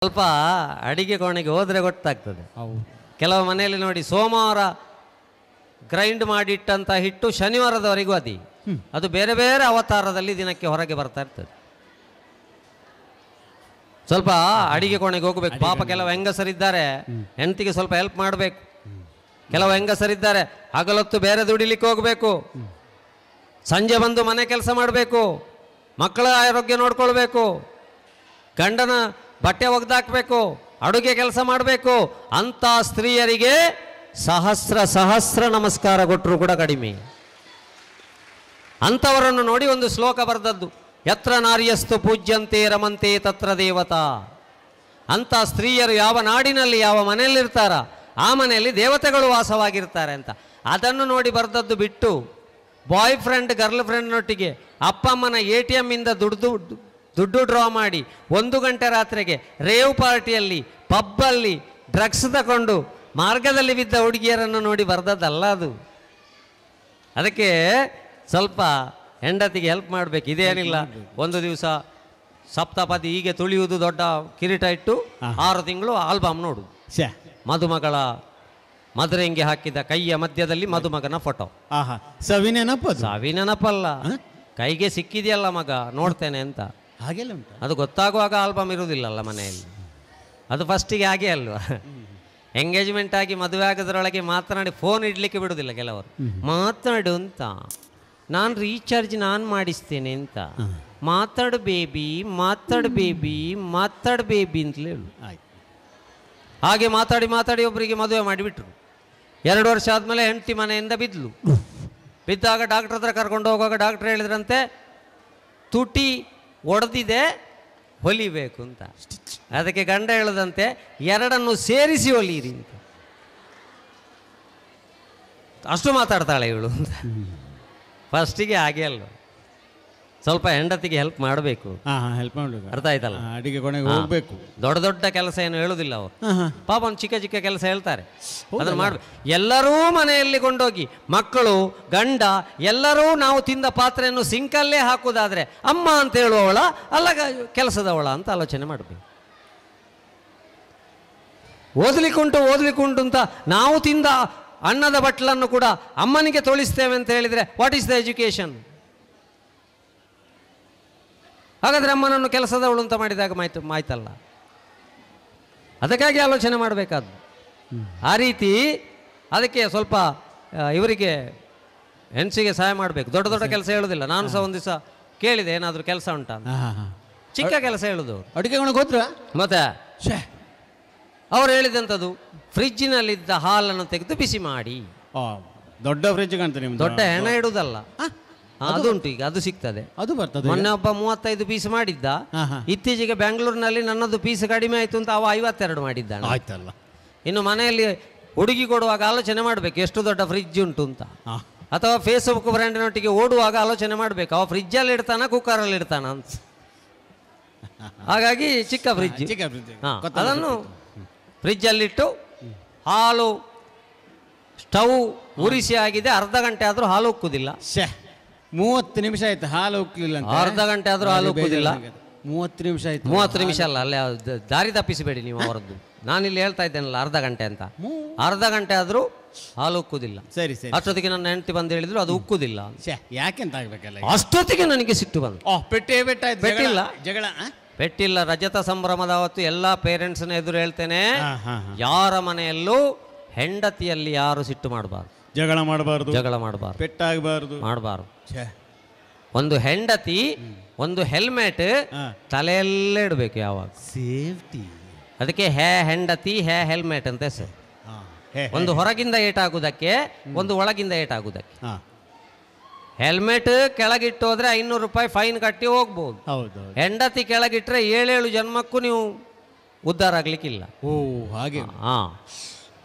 ಸ್ವಲ್ಪ ಅಡಿಗೆ ಕೋಣೆಗೆ ಹೋದರೆ ಗೊತ್ತಾಗ್ತದೆ. ಕೆಲವು ಮನೆಯಲ್ಲಿ ನೋಡಿ ಸೋಮವಾರ ಗ್ರೈಂಡ್ ಮಾಡಿಟ್ಟಂಥ ಹಿಟ್ಟು ಶನಿವಾರದವರೆಗೂ ಅದು ಬೇರೆ ಬೇರೆ ಅವತಾರದಲ್ಲಿ ದಿನಕ್ಕೆ ಹೊರಗೆ ಬರ್ತಾ ಇರ್ತದೆ. ಸ್ವಲ್ಪ ಅಡಿಗೆ ಕೋಣೆಗೆ ಹೋಗ್ಬೇಕು. ಪಾಪ ಕೆಲವು ಹೆಂಗಸರಿದ್ದಾರೆ, ಹೆಂಡತಿಗೆ ಸ್ವಲ್ಪ ಹೆಲ್ಪ್ ಮಾಡಬೇಕು. ಕೆಲವು ಹೆಂಗಸರಿದ್ದಾರೆ ಹಗಲೊತ್ತು ಬೇರೆ ದುಡಿಲಿಕ್ಕೆ ಹೋಗಬೇಕು, ಸಂಜೆ ಬಂದು ಮನೆ ಕೆಲಸ ಮಾಡಬೇಕು, ಮಕ್ಕಳ ಆರೋಗ್ಯ ನೋಡ್ಕೊಳ್ಬೇಕು, ಗಂಡನ ಬಟ್ಟೆ ಒಗ್ದಾಕಬೇಕು, ಅಡುಗೆ ಕೆಲಸ ಮಾಡಬೇಕು. ಅಂಥ ಸ್ತ್ರೀಯರಿಗೆ ಸಹಸ್ರ ಸಹಸ್ರ ನಮಸ್ಕಾರ ಕೊಟ್ಟರು ಕೂಡ ಕಡಿಮೆ. ಅಂಥವರನ್ನು ನೋಡಿ ಒಂದು ಶ್ಲೋಕ ಬರೆದದ್ದು, ಯತ್ರ ನಾರ್ಯಸ್ತು ಪೂಜ್ಯಂತೆ ರಮಂತೆ ತತ್ರ ದೇವತಾ. ಅಂಥ ಸ್ತ್ರೀಯರು ಯಾವ ನಾಡಿನಲ್ಲಿ ಯಾವ ಮನೆಯಲ್ಲಿರ್ತಾರ ಆ ಮನೆಯಲ್ಲಿ ದೇವತೆಗಳು ವಾಸವಾಗಿರ್ತಾರೆ ಅಂತ ಅದನ್ನು ನೋಡಿ ಬರೆದದ್ದು ಬಿಟ್ಟು ಬಾಯ್ ಫ್ರೆಂಡ್ ಗರ್ಲ್ ಫ್ರೆಂಡ್ನೊಟ್ಟಿಗೆ ಅಪ್ಪ ಅಮ್ಮನ ATM ಇಂದ ದುಡ್ಡು ಡ್ರಾ ಮಾಡಿ 1 ಗಂಟೆ ರಾತ್ರಿಗೆ ರೇವ್ ಪಾರ್ಟಿಯಲ್ಲಿ ಪಬ್ಬಲ್ಲಿ ಡ್ರಗ್ಸ್ ತಗೊಂಡು ಮಾರ್ಗದಲ್ಲಿ ಬಿದ್ದ ಹುಡುಗಿಯರನ್ನು ನೋಡಿ ಬರೆದದ್ದಲ್ಲ ಅದು. ಅದಕ್ಕೆ ಸ್ವಲ್ಪ ಹೆಂಡತಿಗೆ ಹೆಲ್ಪ್ ಮಾಡಬೇಕು. ಇದೇನಿಲ್ಲ, ಒಂದು ದಿವಸ ಸಪ್ತಪದಿ ಹೀಗೆ ತುಳಿಯುವುದು ದೊಡ್ಡ ಕಿರೀಟ ಇಟ್ಟು 6 ತಿಂಗಳು ಆಲ್ಬಮ್ ನೋಡು. ಮದುಮಗಳ ಮದುರೆಂಗೆ ಹಾಕಿದ ಕೈಯ ಮಧ್ಯದಲ್ಲಿ ಮದುಮಗನ ಫೋಟೋ. ಸಾವಿನೆನಪಲ್ಲ, ಕೈಗೆ ಸಿಕ್ಕಿದೆಯಲ್ಲ ಮಗ ನೋಡ್ತೇನೆ ಅಂತ. ಹಾಗೆಲ್ಲ ಉಂಟು. ಅದು ಗೊತ್ತಾಗುವಾಗ ಆಲ್ಬಮ್ ಇರುವುದಿಲ್ಲಲ್ಲ ಮನೆಯಲ್ಲಿ. ಅದು ಫಸ್ಟಿಗೆ ಹಾಗೆ ಅಲ್ವಾ, ಎಂಗೇಜ್ಮೆಂಟ್ ಆಗಿ ಮದುವೆ ಆಗೋದ್ರೊಳಗೆ ಮಾತನಾಡಿ ಫೋನ್ ಇಡ್ಲಿಕ್ಕೆ ಬಿಡುವುದಿಲ್ಲ ಕೆಲವರು. ಮಾತಾಡು ಅಂತ, ನಾನು ರೀಚಾರ್ಜ್ ನಾನು ಮಾಡಿಸ್ತೇನೆ ಅಂತ. ಮಾತಾಡು ಬೇಬಿ, ಮಾತಾಡು ಬೇಬಿ, ಮಾತಾಡು ಬೇಬಿ ಅಂತಲೇ ಹೇಳು. ಹಾಗೆ ಮಾತಾಡಿ ಮಾತಾಡಿ ಒಬ್ಬರಿಗೆ ಮದುವೆ ಮಾಡಿಬಿಟ್ರು. 2 ವರ್ಷ ಆದಮೇಲೆ ಹೆಂಡತಿ ಮನೆಯಿಂದ ಬಿದ್ದಾಗ ಡಾಕ್ಟ್ರ್ ಹತ್ರ ಕರ್ಕೊಂಡು ಹೋಗುವಾಗ ಡಾಕ್ಟ್ರ್ ಹೇಳಿದ್ರಂತೆ, ತುಟಿ ಒಡೆದಿದೆ, ಹೊಲಿಬೇಕು ಅಂತ. ಅದಕ್ಕೆ ಗಂಡ ಹೇಳದಂತೆ, 2 ಸೇರಿಸಿ ಹೊಲಿಯಿರಿ ಅಂತ. ಅಷ್ಟು ಮಾತಾಡ್ತಾಳೆ ಇವಳು ಅಂತ. ಫಸ್ಟಿಗೆ ಹಾಗೆ ಅಲ್ಲ, ಸ್ವಲ್ಪ ಹೆಂಡತಿಗೆ ಹೆಲ್ಪ್ ಮಾಡಬೇಕು. ಹೆಲ್ಪ್ ಮಾಡಬೇಕು, ಅರ್ಥ ಆಯ್ತಲ್ಲ. ಅಡಿಗೆ ಕೊನೆಗೆ ಹೋಗ್ಬೇಕು. ದೊಡ್ಡ ದೊಡ್ಡ ಕೆಲಸ ಏನು ಹೇಳುದಿಲ್ಲ ಅವರು, ಪಾಪ ಒಂದು ಚಿಕ್ಕ ಚಿಕ್ಕ ಕೆಲಸ ಹೇಳ್ತಾರೆ, ಅದನ್ನು ಮಾಡಬೇಕು. ಎಲ್ಲರೂ ಮನೆಯಲ್ಲಿ ಕೊಂಡೋಗಿ ಮಕ್ಕಳು ಗಂಡ ಎಲ್ಲರೂ ನಾವು ತಿಂದ ಪಾತ್ರೆಯನ್ನು ಸಿಂಕಲ್ಲೇ ಹಾಕುವುದಾದ್ರೆ ಅಮ್ಮ ಅಂತ ಹೇಳುವವಳ ಅಲ್ಲ ಕೆಲಸದವಳ ಅಂತ ಆಲೋಚನೆ ಮಾಡಬೇಕು. ಓದ್ಲಿಕ್ಕುಂಟು ಅಂತ ನಾವು ತಿಂದ ಅನ್ನದ ಬಟ್ಲನ್ನು ಕೂಡ ಅಮ್ಮನಿಗೆ ತೊಳಿಸ್ತೇವೆ ಅಂತ ಹೇಳಿದರೆ ವಾಟ್ ಈಸ್ ದ ಎಜುಕೇಶನ್? ಹಾಗಾದರೆ ಅಮ್ಮನನ್ನು ಕೆಲಸದವಳು ಅಂತ ಮಾಡಿದಾಗ ಮಾಯ್ತಲ್ಲ. ಅದಕ್ಕಾಗಿ ಆಲೋಚನೆ ಮಾಡಬೇಕಾದ್ದು ಆ ರೀತಿ. ಅದಕ್ಕೆ ಸ್ವಲ್ಪ ಇವರಿಗೆ ಹೆಣ್ಸಿಗೆ ಸಹಾಯ ಮಾಡಬೇಕು. ದೊಡ್ಡ ದೊಡ್ಡ ಕೆಲಸ ಹೇಳೋದಿಲ್ಲ. ನಾನು ಸಹ ಒಂದು ದಿವಸ ಕೇಳಿದೆ, ಏನಾದರೂ ಕೆಲಸ ಉಂಟಾ ಅಂತ. ಚಿಕ್ಕ ಕೆಲಸ ಹೇಳೋದು ಅಡುಗೆ ಹೋದ್ರ ಮತ್ತೆ ಅವ್ರು ಹೇಳಿದಂಥದ್ದು, ಫ್ರಿಜ್ಜಿನಲ್ಲಿದ್ದ ಹಾಲನ್ನು ತೆಗೆದು ಬಿಸಿ ಮಾಡಿ. ದೊಡ್ಡ ಫ್ರಿಜ್ ಕಾಣ್ತದೆ ನಿಮ್ದು. ದೊಡ್ಡ ಹೆಣ ಇಡುವುದಲ್ಲ, ಅದುಂಟು, ಈಗ ಅದು ಸಿಗ್ತದೆ. ಅದು ಬರ್ತದೆ. ಮೊನ್ನೆ ಒಬ್ಬ 35 ಪೀಸ್ ಮಾಡಿದ್ದ. ಇತ್ತೀಚೆಗೆ ಬೆಂಗಳೂರಿನಲ್ಲಿ ನನ್ನದು ಪೀಸ್ ಕಡಿಮೆ ಆಯಿತು ಅಂತ ಅವ 52 ಮಾಡಿದ್ದಾನೆ. ಆಯ್ತಲ್ಲ. ಇನ್ನು ಮನೆಯಲ್ಲಿ ಹುಡುಗಿ ಕೊಡುವಾಗ ಆಲೋಚನೆ ಮಾಡಬೇಕು ಎಷ್ಟು ದೊಡ್ಡ ಫ್ರಿಜ್ ಉಂಟು ಅಂತ. ಅಥವಾ ಫೇಸ್ಬುಕ್ ಬ್ರ್ಯಾಂಡಿನೊಟ್ಟಿಗೆ ಓಡುವಾಗ ಆಲೋಚನೆ ಮಾಡಬೇಕು, ಅವ ಫ್ರಿಜ್ಜಲ್ಲಿ ಇಡ್ತಾನ ಕುಕ್ಕರಲ್ಲಿ ಇಡ್ತಾನ ಅಂತ. ಹಾಗಾಗಿ ಚಿಕ್ಕ ಫ್ರಿಜ್, ಅದನ್ನು ಫ್ರಿಜ್ಜಲ್ಲಿಟ್ಟು ಹಾಲು ಸ್ಟವ್ ಉರಿಸಿ ಆಗಿದೆ, ಅರ್ಧ ಗಂಟೆ ಆದರೂ ಹಾಲು ಉಕ್ಕುದಿಲ್ಲ. 30 ನಿಮಿಷ ಆಯ್ತು ಹಾಲು ಉಕ್ಕಲಿಲ್ಲ. ಅರ್ಧ ಗಂಟೆ ಆದರೂ ಹಾಲು ಉಕ್ಕುದಿಲ್ಲ. 30 ನಿಮಿಷ ಆಯ್ತು. 30 ನಿಮಿಷ ಅಲ್ಲ, ಅಲ್ಲೇ ದಾರಿ ತಪ್ಪಿಸಬೇಡಿ ನೀವು ಅವರದ್ದು. ನಾನಿಲ್ಲಿ ಹೇಳ್ತಾ ಇದ್ದೇನಲ್ಲ ಅರ್ಧ ಗಂಟೆ ಅಂತ. ಅರ್ಧ ಗಂಟೆ ಆದರೂ ಹಾಲು ಉಕ್ಕುದಿಲ್ಲ. ಸರಿ ಸರಿ. ಅಷ್ಟೊತ್ತಿಗೆ ನನ್ನ ಹೆಂಡತಿ ಬಂದು ಹೇಳಿದ್ರು ಅದು ಉಕ್ಕುದಿಲ್ಲ. ಯಾಕೆಂತ ಆಗ್ಬೇಕಲ್ಲ. ಅಷ್ಟೊತ್ತಿಗೆ ನನಗೆ ಸಿಟ್ಟು ಬಂತು. ಪೆಟ್ಟಿಲ್ಲ ಜಗಳ ಪೆಟ್ಟಿಲ್ಲ. ರಜತ ಸಂಭ್ರಮದ ಅವತ್ತು ಎಲ್ಲ ಪೇರೆಂಟ್ಸ್ನ ಎದುರು ಹೇಳ್ತೇನೆ, ಯಾರ ಮನೆಯಲ್ಲೂ ಹೆಂಡತಿಯಲ್ಲಿ ಯಾರು ಸಿಟ್ಟು ಮಾಡಬಾರ್ದು, ಜಗಳ ಮಾಡಬಾರ್ದು, ಪೆಟ್ಟಾಗಬಾರ್ದು, ಮಾಡಬಾರ್ದು. ಒಂದು ಹೆಂಡತಿ ಒಂದು ಹೆಲ್ಮೆಟ್ ತಲೆಯಲ್ಲೇ ಇಡಬೇಕು ಯಾವಾಗ, ಸೇಫ್ಟಿ. ಅದಕ್ಕೆ ಹೆಂಡತಿ ಹೆಲ್ಮೆಟ್ ಅಂತ ಹೆಸರು. ಒಂದು ಹೊರಗಿಂದ ಏಟಾಗುವುದಕ್ಕೆ, ಒಂದು ಒಳಗಿಂದ ಏಟಾಗುವುದಕ್ಕೆ. ಹೆಲ್ಮೆಟ್ ಕೆಳಗಿಟ್ಟೋದ್ರೆ 500 ರೂಪಾಯಿ ಫೈನ್ ಕಟ್ಟಿ ಹೋಗ್ಬೋದು. ಹೆಂಡತಿ ಕೆಳಗಿಟ್ರೆ 7 ಜನ್ಮಕ್ಕೂ ನೀವು ಉದ್ಧಾರ ಆಗ್ಲಿಕ್ಕಿಲ್ಲ. ಹಾಗೆ.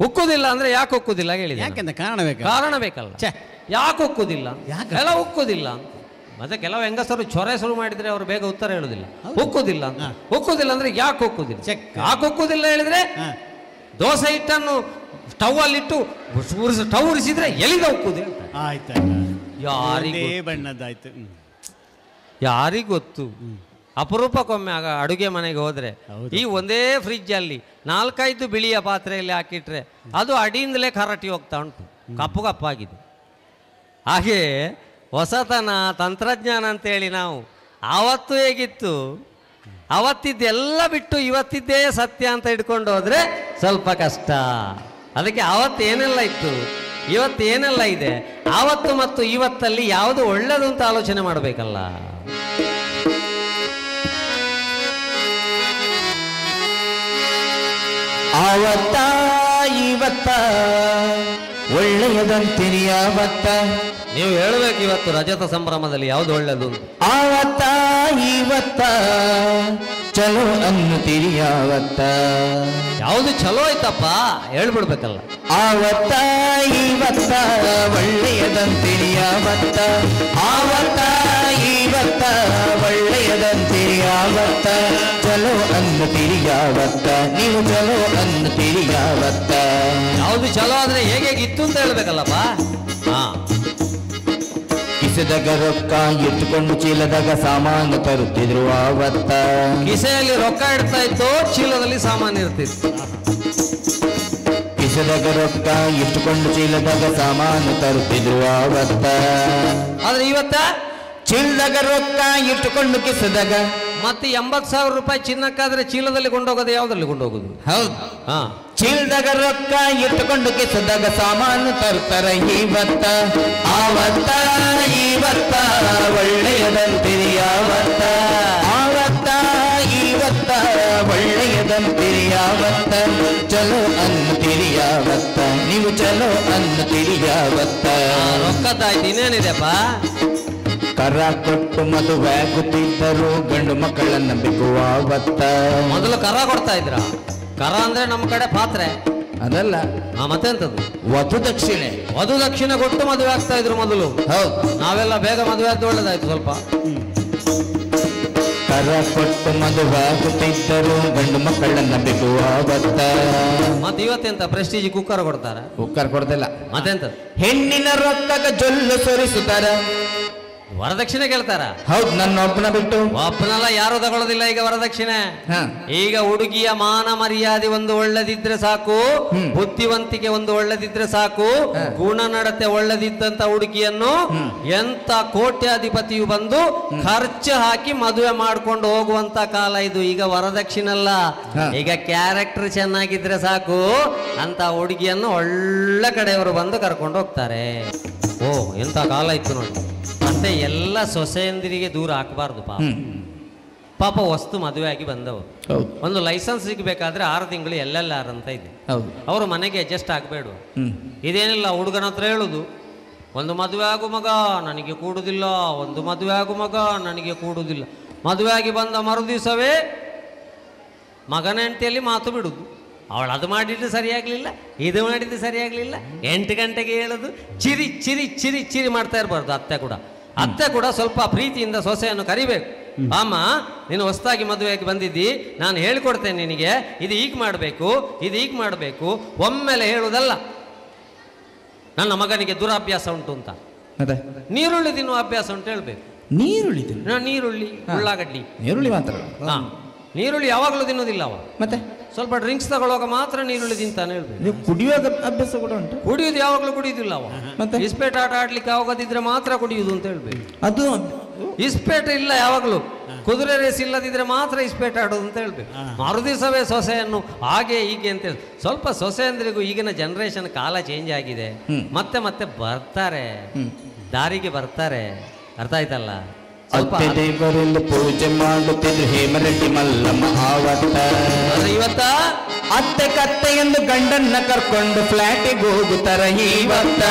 ಉಕ್ಕುದಿಲ್ಲ ಅಂದ್ರೆ ಯಾಕೆ ಉಕ್ಕುದಿಲ್ಲ ಹೇಳಿದೆ, ಕಾರಣ ಬೇಕಲ್ಲ. ಯಾಕೆ ಉಕ್ಕುದಿಲ್ಲ, ಎಲ್ಲ ಉಕ್ಕುದಿಲ್ಲ ಅಂತ. ಮತ್ತೆ ಕೆಲವು ಹೆಂಗಸರು ಚೊರೆ ಶುರು ಮಾಡಿದ್ರೆ ಅವರು ಬೇಗ ಉತ್ತರ ಹೇಳುದಿಲ್ಲ. ಉಕ್ಕುದಿಲ್ಲ ಅಂತ. ಉಕ್ಕುದಿಲ್ಲ ಅಂದ್ರೆ ಯಾಕೆ ಉಕ್ಕುದಿಲ್ಲ, ಯಾಕೆ ಉಕ್ಕುದಿಲ್ಲ ಹೇಳಿದ್ರೆ ದೋಸೆ ಹಿಟ್ಟನ್ನು ಸ್ಟವ್ ಅಲ್ಲಿಟ್ಟು ಸ್ಟವ್ ಉರಿಸಿದ್ರೆ ಎಲ್ಲಿಗೆ ಉಕ್ಕುದಿಲ್ಲ. ಯಾರಿಗೆ ಬಣ್ಣದಾಯ್ತು, ಯಾರಿಗ್ ಗೊತ್ತು. ಅಪರೂಪಕ್ಕೊಮ್ಮೆ ಆಗ ಅಡುಗೆ ಮನೆಗೆ ಹೋದರೆ ಈ ಒಂದೇ ಫ್ರಿಜ್ಜಲ್ಲಿ 4-5 ಬಿಳಿಯ ಪಾತ್ರೆಯಲ್ಲಿ ಹಾಕಿಟ್ರೆ ಅದು ಅಡಿಯಿಂದಲೇ ಕರಟಿ ಹೋಗ್ತಾ ಉಂಟು, ಕಪ್ಪು ಕಪ್ಪಾಗಿದೆ. ಹಾಗೆ ಹೊಸತನ ತಂತ್ರಜ್ಞಾನ ಅಂತೇಳಿ ನಾವು ಆವತ್ತು ಹೇಗಿತ್ತು ಅವತ್ತಿದ್ದೆಲ್ಲ ಬಿಟ್ಟು ಇವತ್ತಿದ್ದೇ ಸತ್ಯ ಅಂತ ಹಿಡ್ಕೊಂಡು ಹೋದರೆ ಸ್ವಲ್ಪ ಕಷ್ಟ. ಅದಕ್ಕೆ ಆವತ್ತು ಏನೆಲ್ಲ ಇತ್ತು ಇವತ್ತು ಏನೆಲ್ಲ ಇದೆ, ಆವತ್ತು ಮತ್ತು ಇವತ್ತಲ್ಲಿ ಯಾವುದು ಒಳ್ಳೆಯದು ಅಂತ ಆಲೋಚನೆ ಮಾಡಬೇಕಲ್ಲ. ಆವತ್ತ ಇವತ್ತ ಒಳ್ಳೆಯದಂತಿರಿ ಯಾವತ್ತ. ನೀವು ಹೇಳಬೇಕು ಇವತ್ತು ರಜತ ಸಂಭ್ರಮದಲ್ಲಿ ಯಾವುದು ಒಳ್ಳೆಯದು. ಆವತ್ತ ಇವತ್ತ ಚಲೋ ಅನ್ನುತ್ತೀರಿ ಯಾವತ್ತ. ಯಾವುದು ಚಲೋ ಆಯ್ತಪ್ಪ ಹೇಳ್ಬಿಡ್ಬೇಕಲ್ಲ. ಆವತ್ತ ಇವತ್ತ ಒಳ್ಳೆಯದಂತಿರಿ ಯಾವತ್ತ. ಆವತ್ತ ಇವತ್ತ ಒಳ್ಳೆಯದಂತಿರಿ ಯಾವತ್ತ. ಚಲೋ ಅನ್ನುತ್ತೀರಿ ಯಾವತ್ತ. ನೀವು ಚಲೋ ಅನ್ನುತ್ತೀರಿ ಯಾವತ್ತ. ಯಾವುದು ಚಲೋ ಆದ್ರೆ ಹೇಗೆ ಇತ್ತು ಅಂತ ಹೇಳ್ಬೇಕಲ್ಲಪ್ಪ. ಹಾ, ಕಿಸೆದಾಗ ರೊಕ್ಕ ಇಟ್ಟುಕೊಂಡು ಚೀಲದಾಗ ಸಾಮಾನು ತರುತ್ತಿದ್ರು ಆವತ್ತ. ಕಿಸೆಯಲ್ಲಿ ರೊಕ್ಕ ಇಡ್ತಾ ಇತ್ತು, ಚೀಲದಲ್ಲಿ ಸಾಮಾನು ಇರ್ತಿತ್ತು. ಕಿಸೆದಾಗ ರೊಕ್ಕ ಇಟ್ಟುಕೊಂಡು ಚೀಲದಾಗ ಸಾಮಾನು ತರುತ್ತಿದ್ರು ಆವತ್ತ. ಆದ್ರೆ ಇವತ್ತ ಚೀಲದಾಗ ರೊಕ್ಕ ಇಟ್ಟುಕೊಂಡು ಕಿಸೆದಾಗ ಮತ್ತೆ 80,000 ರೂಪಾಯಿ ಚಿನ್ನಕ್ಕಾದ್ರೆ ಚೀಲದಲ್ಲಿ ಕೊಂಡೋಗೋದು, ಯಾವ್ದ್ರಲ್ಲಿ ಕೊಂಡೋಗೋದು? ಹೌದು. ಹಾ, ಚೀಲದಾಗ ರೊಕ್ಕ ಇಟ್ಟುಕೊಂಡು ಕಿಸೆದಾಗ ಸಾಮಾನು ತರ್ತಾರ ಇವತ್ತ. ಆವತ್ತ ಇವತ್ತ ಒಳ್ಳೆಯದಂತಿರಿ ಯಾವತ್ತ. ಆವತ್ತ ಇವತ್ತ ಒಳ್ಳೆಯದಂತಿರಿ ಯಾವತ್ತ. ಚಲೋ ಅನ್ನುತ್ತೀರಿ ಯಾವತ್ತ. ನೀವು ಚಲೋ ಅನ್ನುತ್ತೀರಿ ಯಾವತ್ತ. ರೊಕ್ಕದಾಯ್ತು ಇನ್ನೇನಿದೆಪ್ಪ. ಕರ ಕೊಟ್ಟು ಮದುವೆಯಾಗುತ್ತಿದ್ದರು ಗಂಡು ಮಕ್ಕಳನ್ನ ಬಿಗುವಾವತ್ತ. ಮೊದಲು ಕರ ಕೊಡ್ತಾ ಇದ್ರ. ಕರ ಅಂದ್ರೆ ನಮ್ಮ ಕಡೆ ಪಾತ್ರೆ ಅದಲ್ಲ, ಮತ್ತೆಂತದ್ದು ವಧು ದಕ್ಷಿಣೆ. ವಧು ದಕ್ಷಿಣೆ ಕೊಟ್ಟು ಮದುವೆ ಆಗ್ತಾ ಇದ್ರು ಮೊದಲು. ಹೌದು, ನಾವೆಲ್ಲ ಬೇಗ ಮದುವೆ ಆದ್ದು ಒಳ್ಳೇದಾಯ್ತು ಸ್ವಲ್ಪ. ಕರ ಕೊಟ್ಟು ಮದುವೆಯಾಗುತ್ತಿದ್ದರು ಗಂಡು ಮಕ್ಕಳನ್ನ ಬಿಗುವಾವತ್ತ. ಮತ್ತೆ ಇವತ್ತೆಂತ ಪ್ರೆಸ್ಟೀಜ್ ಕುಕ್ಕರ್ ಕೊಡ್ತಾರೆ. ಕುಕ್ಕರ್ ಕೊಡ್ತಿಲ್ಲ. ಮತ್ತೆಂತ ಹೆಣ್ಣಿನ ರೊಕ್ಕಗ ಜೊಲ್ಲು ಸುರಿಸುತ್ತಾರ. ವರದಕ್ಷಿಣೆ ಕೇಳ್ತಾರ. ಹೌದು, ನನ್ನ ಒಬ್ಬನ ಬಿಟ್ಟು ಒಬ್ಬನೆಲ್ಲ ಯಾರು ತಗೊಳ್ಳೋದಿಲ್ಲ ಈಗ ವರದಕ್ಷಿಣೆ. ಈಗ ಹುಡುಗಿಯ ಮಾನ ಮರ್ಯಾದೆ ಒಂದು ಒಳ್ಳೆದಿದ್ರೆ ಸಾಕು, ಬುದ್ಧಿವಂತಿಕೆ ಒಂದು ಒಳ್ಳೆದಿದ್ರೆ ಸಾಕು, ಗುಣನಡತೆ ಒಳ್ಳೆದಿದ್ದಂತ ಹುಡುಗಿಯನ್ನು ಎಂತ ಕೋಟ್ಯಾಧಿಪತಿಯು ಬಂದು ಖರ್ಚು ಹಾಕಿ ಮದುವೆ ಮಾಡ್ಕೊಂಡು ಹೋಗುವಂತ ಕಾಲ ಇದು. ಈಗ ವರದಕ್ಷಿಣಲ್ಲ, ಈಗ ಕ್ಯಾರೆಕ್ಟರ್ ಚೆನ್ನಾಗಿದ್ರೆ ಸಾಕು ಅಂತ ಹುಡುಗಿಯನ್ನು ಒಳ್ಳೆ ಕಡೆಯವರು ಬಂದು ಕರ್ಕೊಂಡು ಹೋಗ್ತಾರೆ. ಓ, ಎಂತ ಕಾಲ ಇತ್ತು ನೋಡಿ. ಮತ್ತೆ ಎಲ್ಲ ಸೊಸೆಯಂದಿರಿಗೆ ದೂರ ಹಾಕಬಾರ್ದು. ಪಾಪ ವಸ್ತು ಮದುವೆ ಆಗಿ ಬಂದವರು ಒಂದು ಲೈಸೆನ್ಸ್ ಸಿಗಬೇಕಾದ್ರೆ 6 ತಿಂಗಳು LLR ಅಂತ ಇದೆ. ಅವರು ಮನೆಗೆ ಅಡ್ಜಸ್ಟ್ ಆಗಬೇಡ. ಇದೇನಿಲ್ಲ, ಹುಡುಗನ ಹತ್ರ ಹೇಳುದು, ಒಂದು ಮದುವೆ ಆಗು ಮಗ ನನಗೆ ಕೂಡುದಿಲ್ಲ, ಒಂದು ಮದುವೆ ಆಗು ಮಗ ನನಗೆ ಕೂಡುದಿಲ್ಲ. ಮದುವೆ ಆಗಿ ಬಂದ ಮರುದಿವಸವೇ ಮಗನ ಹೆಂಡತಿಯಲ್ಲಿ ಮಾತು ಬಿಡುದು. ಅವಳು ಅದು ಮಾಡಿದ್ದು ಸರಿಯಾಗಲಿಲ್ಲ, ಇದು ಮಾಡಿದ್ದು ಸರಿಯಾಗಲಿಲ್ಲ, 8 ಗಂಟೆಗೆ ಹೇಳೋದು, ಚಿರಿ ಚಿರಿ ಚಿರಿ ಚಿರಿ ಮಾಡ್ತಾ ಇರಬಾರ್ದು. ಅತ್ತೆ ಕೂಡ ಸ್ವಲ್ಪ ಪ್ರೀತಿಯಿಂದ ಸೊಸೆಯನ್ನು ಕರಿಬೇಕು. ಅಮ್ಮ, ನೀನು ಹೊಸದಾಗಿ ಮದುವೆಯಾಗಿ ಬಂದಿದ್ದಿ, ನಾನು ಹೇಳಿಕೊಡ್ತೇನೆ ನಿನಗೆ, ಇದು ಈಗ ಮಾಡಬೇಕು, ಇದು ಈಗ ಮಾಡಬೇಕು. ಒಮ್ಮೆಲೆ ಹೇಳುವುದಲ್ಲ ನನ್ನ ಮಗನಿಗೆ ದುರಾಭ್ಯಾಸ ಉಂಟು ಅಂತ. ನೀರುಳ್ಳಿ ತಿನ್ನುವ ಅಭ್ಯಾಸ ಉಂಟು ಹೇಳ್ಬೇಕು. ನೀರುಳ್ಳಿ ಉಳ್ಳಾಗಡ್ಡಿ ನೀರುಳ್ಳಿ ಮಾತ್ರ. ನೀರುಳ್ಳಿ ಯಾವಾಗಲೂ ತಿನ್ನೋದಿಲ್ಲ ಅವ. ಮತ್ತೆ ಸ್ವಲ್ಪ ಡ್ರಿಂಕ್ಸ್ ತಗೊಳ್ಳುವಾಗ ಮಾತ್ರ ನೀರುಳ್ಳಿ ತಿಂತಾನೆ ಹೇಳ್ಬೇಕು. ಕುಡಿಯುವಾಗ ಅಭ್ಯಾಸ ಕೂಡ ಉಂಟು. ಕುಡಿಯುವುದು ಯಾವಾಗಲೂ ಕುಡಿಯುವುದಿಲ್ಲ ಅವ. ಮತ್ತೆ ಇಸ್ಪೇಟ್ ಆಟ ಆಡ್ಲಿಕ್ಕೆ ಆಗೋದಿದ್ರೆ ಮಾತ್ರ ಕುಡಿಯುವುದು ಅಂತ ಹೇಳ್ಬೇಕು. ಅದು ಇಸ್ಪೇಟ್ ಇಲ್ಲ ಯಾವಾಗಲೂ, ಕುದುರೆ ರೇಸ್ ಇಲ್ಲದಿದ್ರೆ ಮಾತ್ರ ಇಸ್ಪೇಟ್ ಆಡೋದು ಅಂತ ಹೇಳ್ಬೇಕು. ಮರುದಿವಸವೇ ಸೊಸೆಯನ್ನು ಹಾಗೆ ಹೀಗೆ ಅಂತೇಳಿ. ಸ್ವಲ್ಪ ಸೊಸೆಯಂದ್ರಿಗೂ ಈಗಿನ ಜನರೇಷನ್ ಕಾಲ ಚೇಂಜ್ ಆಗಿದೆ. ಮತ್ತೆ ಮತ್ತೆ ಬರ್ತಾರೆ, ದಾರಿಗೆ ಬರ್ತಾರೆ. ಅರ್ಥ ಆಯ್ತಲ್ಲ? ಅತ್ತೆ ದೇವರೆಂದು ಪೂಜೆ ಮಾಡುತ್ತಿದ್ರು ಹೇಮರೆಡ್ಡಿ ಮಲ್ಲಮ್ಮ ಆವತ್ತ. ಇವತ್ತ ಅತ್ತೆ ಕತ್ತೆ ಎಂದು ಗಂಡನ್ನ ಕರ್ಕೊಂಡು ಫ್ಲಾಟಿಗೆ ಹೋಗುತ್ತಾರೆ ಇವತ್ತ.